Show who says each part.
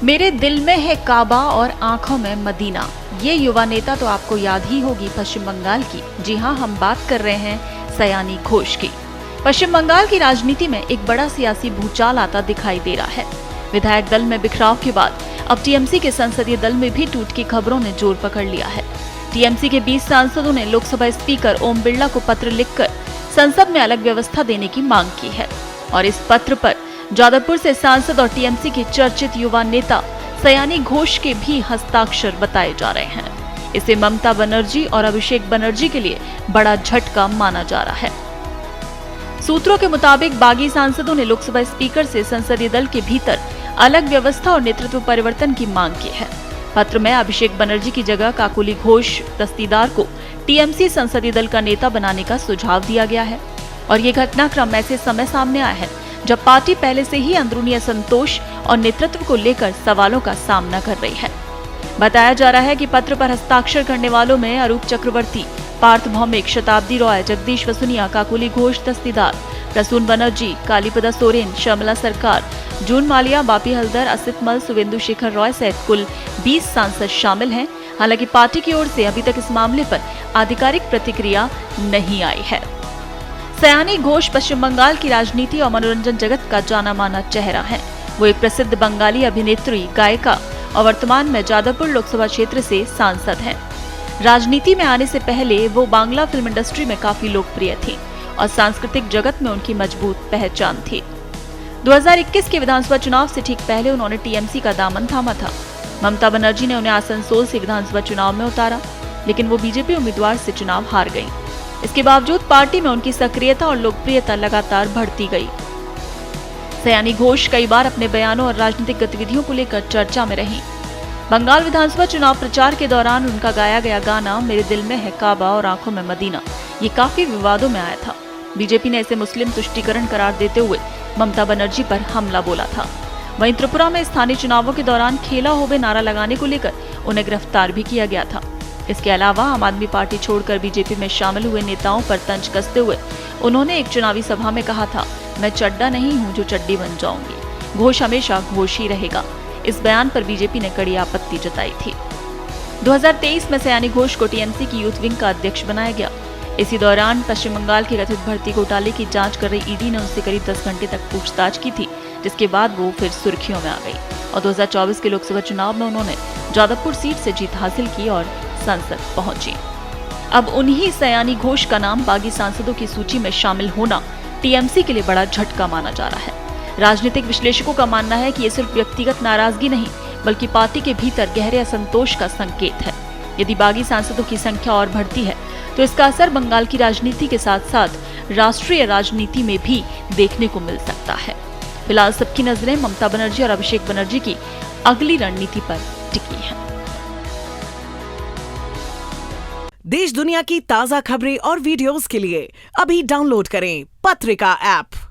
Speaker 1: मेरे दिल में है काबा और आंखों में मदीना। ये युवा नेता तो आपको याद ही होगी पश्चिम बंगाल की। जी हाँ, हम बात कर रहे हैं सयानी घोष की। पश्चिम बंगाल की राजनीति में एक बड़ा सियासी भूचाल आता दिखाई दे रहा है। विधायक दल में बिखराव के बाद अब टीएमसी के संसदीय दल में भी टूट की खबरों ने जोर पकड़ लिया है। टीएमसी के 20 सांसदों ने लोकसभा स्पीकर ओम बिरला को पत्र लिखकर संसद में अलग व्यवस्था देने की मांग की है और इस पत्र पर जादवपुर से सांसद और टीएमसी के चर्चित युवा नेता सयानी घोष के भी हस्ताक्षर बताए जा रहे हैं। इसे ममता बनर्जी और अभिषेक बनर्जी के लिए बड़ा झटका माना जा रहा है। सूत्रों के मुताबिक बागी सांसदों ने लोकसभा स्पीकर से संसदीय दल के भीतर अलग व्यवस्था और नेतृत्व परिवर्तन की मांग की है। पत्र में अभिषेक बनर्जी की जगह काकोली घोष दस्तीदार को टीएमसी संसदीय दल का नेता बनाने का सुझाव दिया गया है और ये घटनाक्रम ऐसे समय सामने आया है जब पार्टी पहले से ही अंदरूनी असंतोष और नेतृत्व को लेकर सवालों का सामना कर रही है। बताया जा रहा है कि पत्र पर हस्ताक्षर करने वालों में अरूप चक्रवर्ती, पार्थ भौमिक, शताब्दी रॉय, जगदीश वसुनिया, काकोली घोष दस्तीदार, प्रसून बनर्जी, कालीपदा सोरेन, श्यामला सरकार, जून मालिया, बापी हलदर, असित मल, सुवेंदु शेखर रॉय सहित कुल 20 सांसद शामिल हैं। हालांकि पार्टी की ओर से अभी तक इस मामले पर आधिकारिक प्रतिक्रिया नहीं आई है। सयानी घोष पश्चिम बंगाल की राजनीति और मनोरंजन जगत का जाना माना चेहरा है। वो एक प्रसिद्ध बंगाली अभिनेत्री, गायिका और वर्तमान में जादवपुर लोकसभा क्षेत्र से सांसद हैं। राजनीति में आने से पहले वो बांग्ला फिल्म इंडस्ट्री में काफी लोकप्रिय थी और सांस्कृतिक जगत में उनकी मजबूत पहचान थी। 2021 के विधानसभा चुनाव से ठीक पहले उन्होंने टीएमसी का दामन थामा था। ममता बनर्जी ने उन्हें आसनसोल से विधानसभा चुनाव में उतारा, लेकिन वो बीजेपी उम्मीदवार से चुनाव हार गयी। इसके बावजूद पार्टी में उनकी सक्रियता और लोकप्रियता लगातार बढ़ती गई। सयानी घोष कई बार अपने बयानों और राजनीतिक गतिविधियों को लेकर चर्चा में रहीं। बंगाल विधानसभा चुनाव प्रचार के दौरान उनका गाया गया गाना मेरे दिल में है काबा और आंखों में मदीना ये काफी विवादों में आया था। बीजेपी ने इसे मुस्लिम तुष्टीकरण करार देते हुए ममता बनर्जी पर हमला बोला था। वहीं त्रिपुरा में स्थानीय चुनावों के दौरान खेला होवे नारा लगाने को लेकर उन्हें गिरफ्तार भी किया गया था। इसके अलावा आम आदमी पार्टी छोड़कर बीजेपी में शामिल हुए नेताओं पर तंज कसते हुए उन्होंने एक चुनावी सभा में कहा था, मैं चड्डा नहीं हूं जो चड्डी बन जाऊंगी, घोष हमेशा घोष ही रहेगा। इस बयान पर बीजेपी ने कड़ी आपत्ति जताई थी। 2023 में सयानी घोष को टीएमसी की यूथ विंग का अध्यक्ष बनाया गया। इसी दौरान पश्चिम बंगाल के कथित भर्ती घोटाले की जांच कर रही ईडी ने उनसे करीब 10 घंटे तक पूछताछ की थी, जिसके बाद वो फिर सुर्खियों में आ गई और 2024 के लोकसभा चुनाव में उन्होंने जादवपुर सीट से जीत हासिल की और संसद पहुंची। अब उन्हीं सयानी घोष का नाम बागी सांसदों की सूची में शामिल होना टीएमसी के लिए बड़ा झटका माना जा रहा है। राजनीतिक विश्लेषकों का मानना है कि ये सिर्फ व्यक्तिगत नाराजगी नहीं बल्कि पार्टी के भीतर गहरे असंतोष का संकेत है। यदि बागी सांसदों की संख्या और बढ़ती है तो इसका असर बंगाल की राजनीति के साथ साथ राष्ट्रीय राजनीति में भी देखने को मिल सकता है। फिलहाल सबकी नजरें ममता बनर्जी और अभिषेक बनर्जी की अगली रणनीति पर टिकी है।
Speaker 2: देश दुनिया की ताजा खबरें और वीडियोस के लिए अभी डाउनलोड करें पत्रिका ऐप।